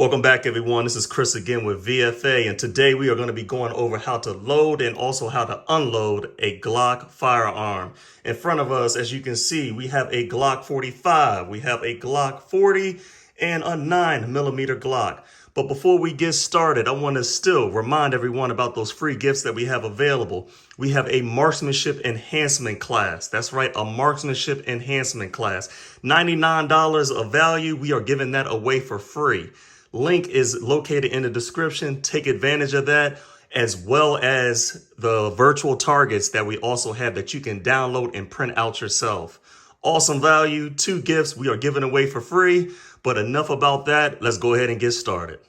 Welcome back, everyone. This is Chris again with VFA, and today we are going to be going over how to load and also how to unload a Glock firearm. In front of us, as you can see, we have a Glock 45, we have a Glock 40, and a 9mm Glock. But before we get started, I want to still remind everyone about those free gifts that we have available. We have a marksmanship enhancement class. That's right, a marksmanship enhancement class. $99 of value. We are giving that away for free. Link is located in the description. Take advantage of that, as well as the virtual targets that we also have that you can download and print out yourself. Awesome value, 2 gifts we are giving away for free. But enough about that. Let's go ahead and get started.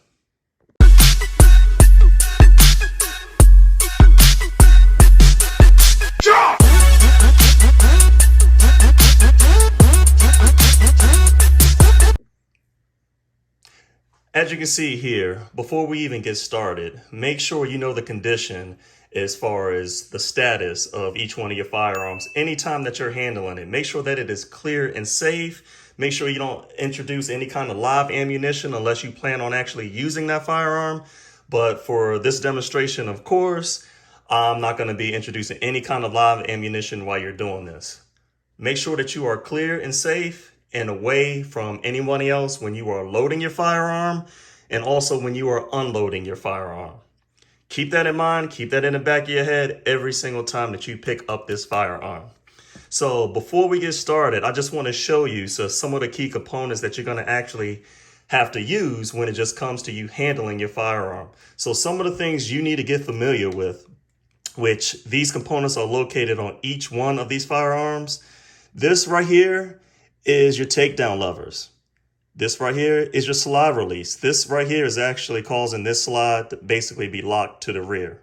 As you can see here, before we even get started, make sure you know the condition as far as the status of each one of your firearms. Anytime that you're handling it, make sure that it is clear and safe. Make sure you don't introduce any kind of live ammunition unless you plan on actually using that firearm. But for this demonstration, of course, I'm not going to be introducing any kind of live ammunition while you're doing this. Make sure that you are clear and safe and away from anyone else when you are loading your firearm and also when you are unloading your firearm. Keep that in mind. Keep that in the back of your head every single time that you pick up this firearm. So before we get started, I just want to show you some of the key components that you're going to actually have to use when it just comes to you handling your firearm. So some of the things you need to get familiar with, which these components are located on each one of these firearms. This right here is your takedown levers. This right here is your slide release. This right here is actually causing this slide to basically be locked to the rear.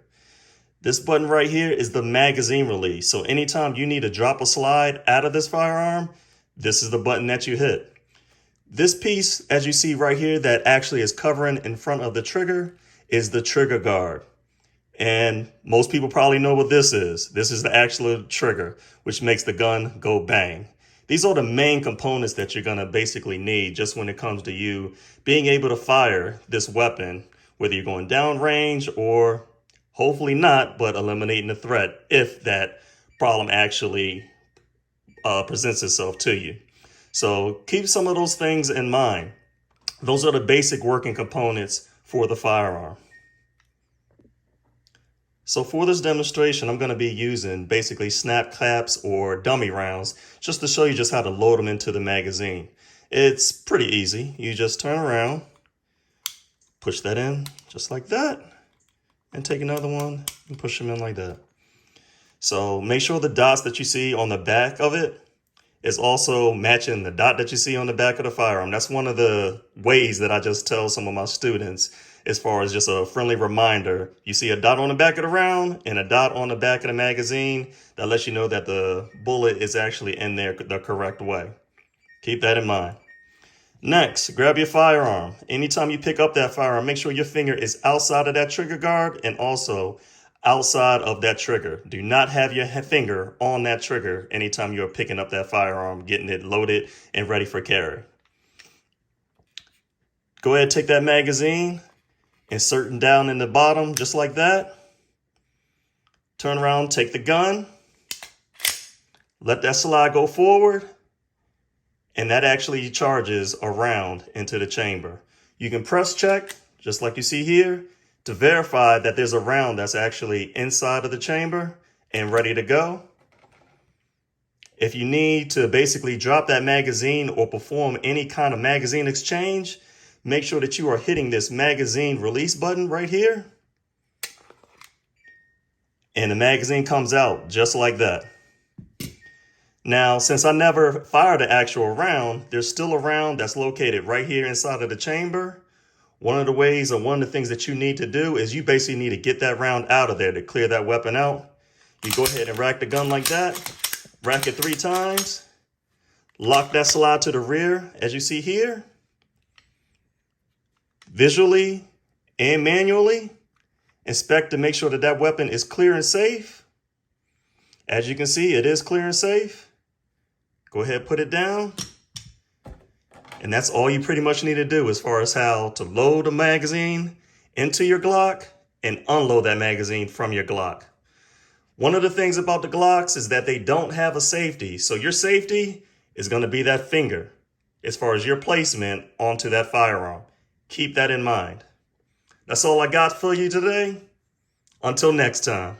This button right here is the magazine release. So anytime you need to drop a slide out of this firearm, this is the button that you hit. This piece, as you see right here, that actually is covering in front of the trigger is the trigger guard. And most people probably know what this is. This is the actual trigger, which makes the gun go bang. These are the main components that you're going to basically need just when it comes to you being able to fire this weapon, whether you're going down range or hopefully not, but eliminating the threat if that problem actually presents itself to you. So keep some of those things in mind. Those are the basic working components for the firearm. So for this demonstration, I'm going to be using basically snap caps or dummy rounds just to show you just how to load them into the magazine. It's pretty easy. You just turn around, push that in just like that, and take another one and push them in like that. So make sure the dots that you see on the back of it is also matching the dot that you see on the back of the firearm. That's one of the ways that I just tell some of my students as far as just a friendly reminder. You see a dot on the back of the round and a dot on the back of the magazine. That lets you know that the bullet is actually in there the correct way. Keep that in mind. Next, grab your firearm. Anytime you pick up that firearm, make sure your finger is outside of that trigger guard and also outside of that trigger. Do not have your finger on that trigger anytime you're picking up that firearm, getting it loaded and ready for carry. Go ahead, take that magazine, insert it down in the bottom just like that. Turn around, take the gun, let that slide go forward, and that actually charges a round into the chamber. You can press check, just like you see here, to verify that there's a round that's actually inside of the chamber and ready to go. If you need to basically drop that magazine or perform any kind of magazine exchange, make sure that you are hitting this magazine release button right here. And the magazine comes out just like that. Now, since I never fired an actual round, there's still a round that's located right here inside of the chamber. One of the ways or one of the things that you need to do is you basically need to get that round out of there to clear that weapon out. You go ahead and rack the gun like that. Rack it 3 times. Lock that slide to the rear, as you see here. Visually and manually, inspect to make sure that that weapon is clear and safe. As you can see, it is clear and safe. Go ahead, put it down. And that's all you pretty much need to do as far as how to load a magazine into your Glock and unload that magazine from your Glock. One of the things about the Glocks is that they don't have a safety. So your safety is going to be that finger as far as your placement onto that firearm. Keep that in mind. That's all I got for you today. Until next time.